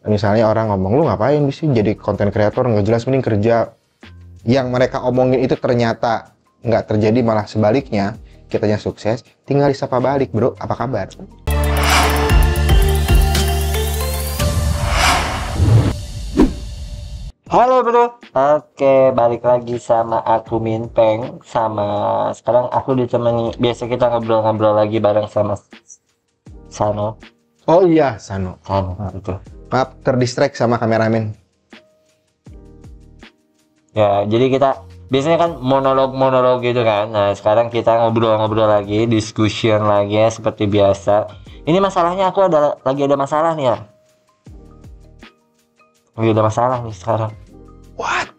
Misalnya orang ngomong, lu ngapain sih jadi konten kreator, nggak jelas, mending kerja. Yang mereka omongin itu ternyata nggak terjadi, malah sebaliknya, kitanya sukses, tinggal disapa balik, bro, apa kabar? Halo bro, oke balik lagi sama aku Minpeng. Sekarang aku ditemani, biasa kita ngobrol-ngobrol lagi bareng sama Sano. Oh iya, Sano. Betul. Maaf, terdistract sama kameramen. Ya, jadi kita biasanya kan monolog gitu kan. Nah, sekarang kita ngobrol-ngobrol lagi, discussion lagi ya, seperti biasa. Ini masalahnya lagi ada masalah nih ya. Lagi ada masalah nih sekarang. What?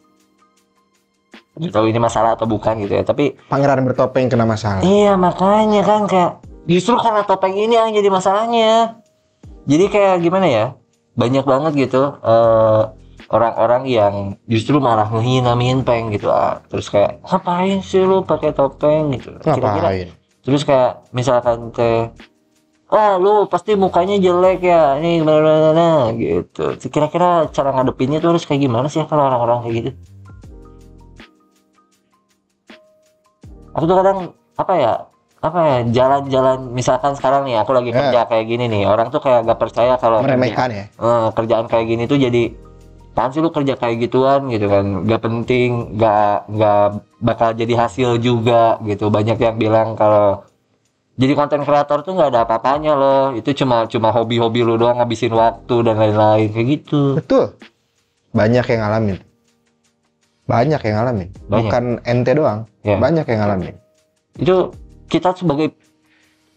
Nggak tahu ini masalah atau bukan gitu ya, tapi Pangeran bertopeng kena masalah. iya makanya kan, kayak justru karena topeng ini yang jadi masalahnya. Jadi kayak gimana ya, banyak banget gitu orang-orang yang justru malah ngehina Minpeng gitu. Terus kayak, ngapain sih lu pakai topeng gitu, kira-kira. Ngapain? Terus kayak misalkan lu pasti mukanya jelek ya, ini gimana gitu. Kira-kira cara ngadepinnya tuh harus kayak gimana sih kalau orang-orang kayak gitu? Aku tuh kadang apa ya jalan-jalan, misalkan sekarang nih aku lagi kerja kayak gini nih, orang tuh kayak gak percaya kalau meremehkan ya. Kerjaan kayak gini tuh jadi, apaan sih lu kerja kayak gituan gitu kan, gak penting, gak bakal jadi hasil juga gitu. Banyak yang bilang kalau jadi konten kreator tuh nggak ada apa-apanya loh, itu cuma hobi-hobi lu doang, ngabisin waktu dan lain-lain kayak gitu. Betul. Banyak yang ngalamin. Bukan ente doang. Ya. Banyak yang ngalamin. Itu kita sebagai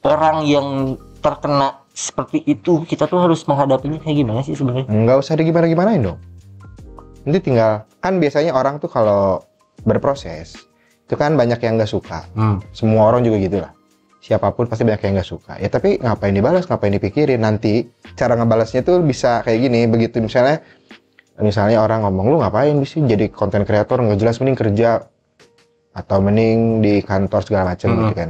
orang yang terkena seperti itu, kita tuh harus menghadapinya kayak gimana sih sebenarnya? Nggak usah digimana-gimanain dong. Nanti tinggal, kan biasanya orang tuh kalau berproses, itu kan banyak yang nggak suka. Semua orang juga gitu lah. Siapapun pasti banyak yang nggak suka. Ya tapi ngapain dibalas, ngapain dipikirin. Nanti cara ngebalasnya tuh bisa kayak gini. Begitu misalnya orang ngomong, lu ngapain sih jadi konten kreator, nggak jelas, mending kerja. Atau mending di kantor segala macam gitu kan.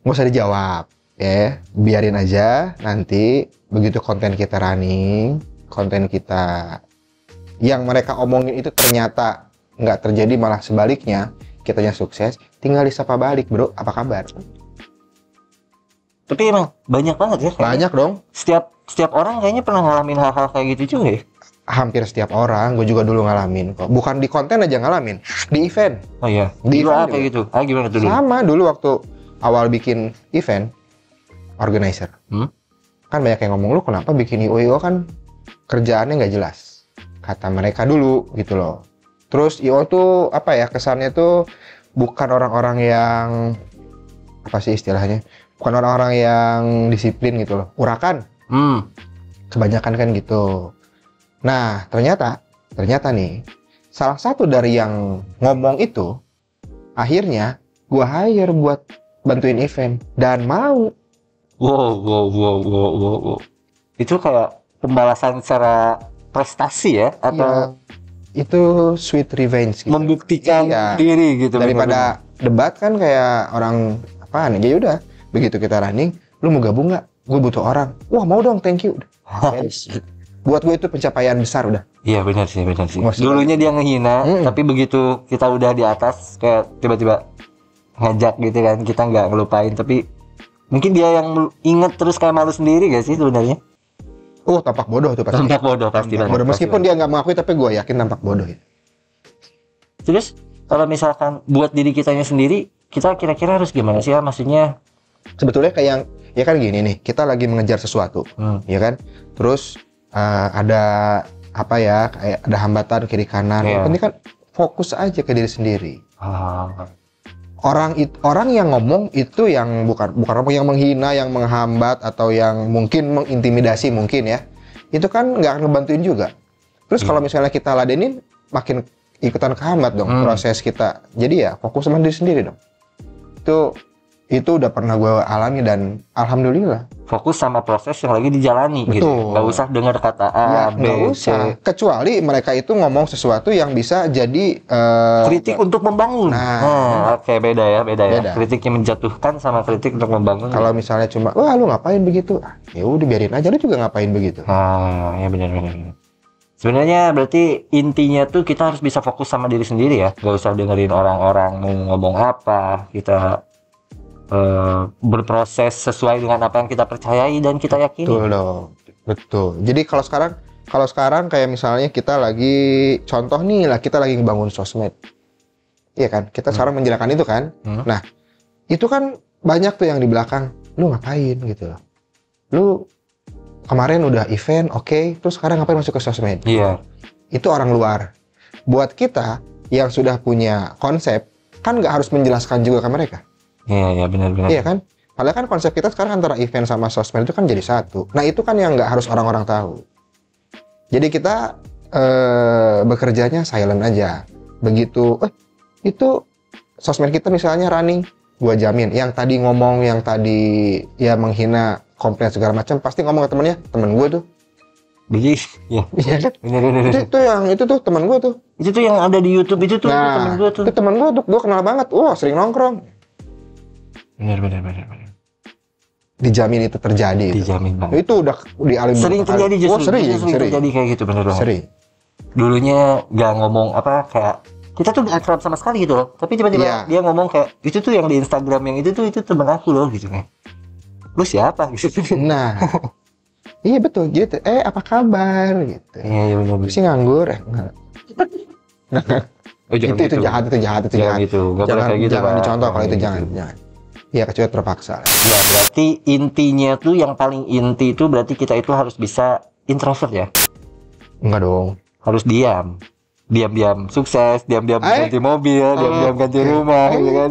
Nggak usah dijawab ya, biarin aja. Nanti begitu konten kita running, konten kita yang mereka omongin itu ternyata nggak terjadi, malah sebaliknya, kitanya sukses, tinggal disapa balik, bro, apa kabar? Tapi emang banyak banget ya kayaknya. Banyak dong. Setiap orang kayaknya pernah ngalamin hal-hal kayak gitu juga ya. Hampir setiap orang, gue juga dulu ngalamin kok. Bukan di konten aja ngalamin, di event. Oh iya, Di event event kayak gitu. Gimana tuh dulu? Sama dulu waktu awal bikin event, organizer. Kan banyak yang ngomong, lu kenapa bikin IO kan kerjaannya nggak jelas. Kata mereka dulu gitu loh. Terus IO tuh apa ya, kesannya tuh bukan orang-orang yang, apa sih istilahnya, bukan orang-orang yang disiplin gitu loh, urakan. Kebanyakan kan gitu. Nah ternyata nih, salah satu dari yang ngomong itu akhirnya gua hire buat bantuin event dan mau. Wow. Itu kayak pembalasan secara prestasi ya, atau itu sweet revenge gitu. Membuktikan diri gitu. Daripada debat kan kayak orang apaan aja. Udah begitu kita running, lu mau gabung nggak? Gue butuh orang. Wah mau dong, thank you. Buat gue itu pencapaian besar udah. Iya benar sih. Dulunya dia ngehina, tapi begitu kita udah di atas, kayak tiba-tiba ngajak gitu kan, kita nggak ngelupain. Tapi mungkin dia yang inget terus, kayak malu sendiri gak sih sebenarnya? Tampak bodoh tuh pasti. Tampak bodoh pasti. Bodoh, meskipun dia nggak mengakui, tapi gue yakin tampak bodoh ya. Terus kalau misalkan buat diri kitanya sendiri, kita kira-kira harus gimana sih ya? Maksudnya sebetulnya kayak yang, ya kan gini nih, kita lagi mengejar sesuatu, ya kan? Terus ada apa ya, kayak ada hambatan kiri kanan. Yang penting kan fokus aja ke diri sendiri. Orang yang ngomong itu yang bukan orang yang menghina, yang menghambat, atau yang mungkin mengintimidasi mungkin ya, itu kan nggak akan ngebantuin juga. Terus kalau misalnya kita ladenin, makin ikutan kehambat dong proses kita. Jadi ya fokus sama diri sendiri dong. Itu Itu udah pernah gue alami dan alhamdulillah. Fokus sama proses yang lagi dijalani. Betul. Gitu. Nggak usah dengar kata A, B, Nggak usah. Kecuali mereka itu ngomong sesuatu yang bisa jadi kritik untuk membangun. Oke, beda ya. Kritik yang menjatuhkan sama kritik untuk membangun. Kalau misalnya cuma, wah lu ngapain begitu? Ya udah biarin aja, lu juga ngapain begitu. Ya benar. Sebenarnya berarti intinya tuh kita harus bisa fokus sama diri sendiri ya. Nggak usah dengerin orang-orang mau ngomong apa. Kita berproses sesuai dengan apa yang kita percayai dan kita yakini. Betul dong, betul. Jadi kalau sekarang kayak misalnya kita lagi contoh nih lah, kita lagi ngebangun sosmed, iya kan? Kita sekarang menjalankan itu kan. Nah, itu kan banyak tuh yang di belakang, lu ngapain gitu loh. Lu kemarin udah event, oke, terus sekarang ngapain masuk ke sosmed? Iya. Itu orang luar. Buat kita yang sudah punya konsep, kan nggak harus menjelaskan juga ke mereka. Iya, benar. Iya kan? Padahal kan konsep kita sekarang antara event sama sosmed itu kan jadi satu. Nah itu kan yang nggak harus orang-orang tahu. Jadi kita bekerjanya silent aja. Begitu, itu sosmed kita misalnya running, gua jamin. Yang tadi ngomong, yang tadi ya menghina, komplain segala macam, pasti ngomong ke temennya, temen gue tuh. Begitu, ya. Iya kan? Benar. Itu tuh temen gue tuh. Itu tuh yang ada di YouTube itu tuh temen gue tuh. Itu temen gue tuh, gue kenal banget. Wah sering nongkrong. Benar. Dijamin itu terjadi. Dijamin banget. Itu udah dialami. Sering terjadi justru. Sering terjadi kayak gitu, bener banget. Sering. Dulunya nggak ngomong apa kayak kita tuh nggak akrab sama sekali gitu loh. Tapi tiba-tiba dia ngomong kayak itu tuh yang di Instagram yang itu teman aku loh gitu kan. Lu siapa gitu. Nah. Iya betul gitu. Apa kabar gitu. Iya benar. Sih nganggur enggak. Itu jahat. Jangan dicontoh kalau itu jangan. Ya kecuali terpaksa. Ya berarti intinya tuh yang paling inti itu berarti kita itu harus bisa introvert ya? Enggak dong. Harus diam sukses, diam ganti mobil, diam ganti rumah, gitu kan?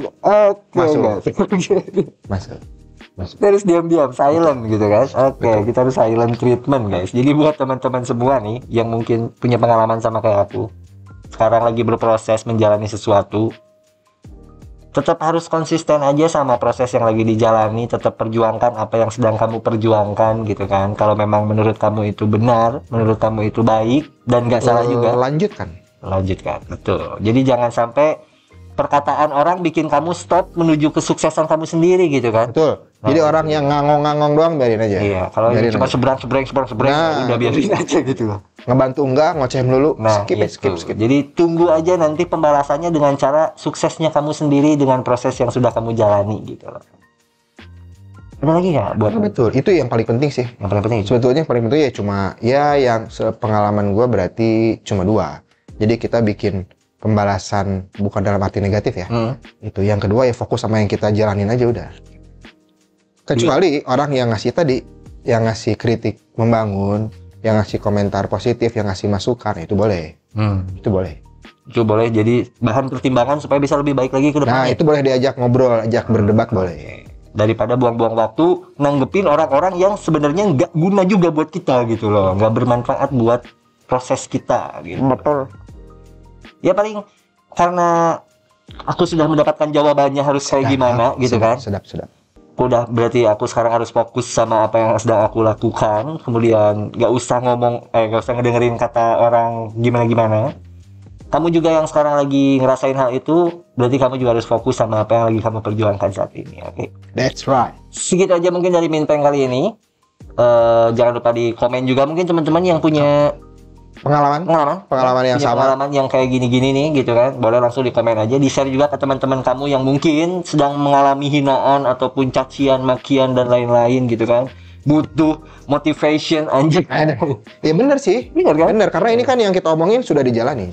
Masuk. Kita harus diam silent gitu kan? Kita harus silent treatment guys. Jadi buat teman-teman semua nih yang mungkin punya pengalaman sama kayak aku, sekarang lagi berproses menjalani sesuatu, tetap harus konsisten aja sama proses yang lagi dijalani, tetap perjuangkan apa yang sedang kamu perjuangkan gitu kan. Kalau memang menurut kamu itu benar, menurut kamu itu baik dan nggak salah juga, lanjutkan, betul. Jadi jangan sampai perkataan orang bikin kamu stop menuju kesuksesan kamu sendiri gitu kan. Betul. Jadi orang yang ngangong doang biarin aja. Iya, kalau cuma seberang udah biarin aja gitu loh. Ngebantu enggak, ngoceh melulu, skip. Jadi tunggu aja nanti pembalasannya dengan cara suksesnya kamu sendiri dengan proses yang sudah kamu jalani gitu loh. Ada lagi nggak buat? Betul, itu yang paling penting sih. Yang paling penting. Sebetulnya yang paling penting ya cuma yang sepengalaman gue berarti cuma 2. Jadi kita bikin pembalasan bukan dalam arti negatif ya. Itu yang kedua ya fokus sama yang kita jalanin aja udah. Kecuali orang yang ngasih tadi, yang ngasih kritik membangun, yang ngasih komentar positif, yang ngasih masukan, itu boleh. Itu boleh jadi bahan pertimbangan supaya bisa lebih baik lagi ke depan. Nah, itu boleh diajak ngobrol, ajak berdebat boleh. Daripada buang-buang waktu nanggepin orang-orang yang sebenarnya nggak guna juga buat kita gitu loh, nggak bermanfaat buat proses kita gitu. Betul. Ya paling karena aku sudah mendapatkan jawabannya harus kayak gimana gitu kan. Sedap. Udah berarti aku sekarang harus fokus sama apa yang sedang aku lakukan, kemudian nggak usah ngedengerin kata orang gimana. Kamu juga yang sekarang lagi ngerasain hal itu, berarti kamu juga harus fokus sama apa yang lagi kamu perjuangkan saat ini. Oke. That's right. Segitu aja mungkin dari Minpeng kali ini. Jangan lupa di komen juga mungkin teman-teman yang punya pengalaman yang sama, pengalaman yang kayak gini-gini nih gitu kan, boleh langsung di komen aja, di share juga ke teman-teman kamu yang mungkin sedang mengalami hinaan ataupun cacian, makian dan lain-lain gitu kan, butuh motivation anjing. Ya benar sih, benar kan? Benar, karena ini kan yang kita omongin sudah dijalani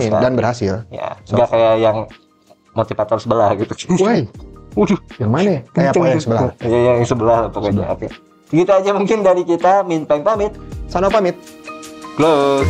dan berhasil. Ya, nggak kayak yang motivator sebelah gitu. Woi, yang mana? Kayak apa yang sebelah? Ya yang sebelah pokoknya. Oke. Gitu aja mungkin dari kita, Minpeng pamit. Sano pamit. Close.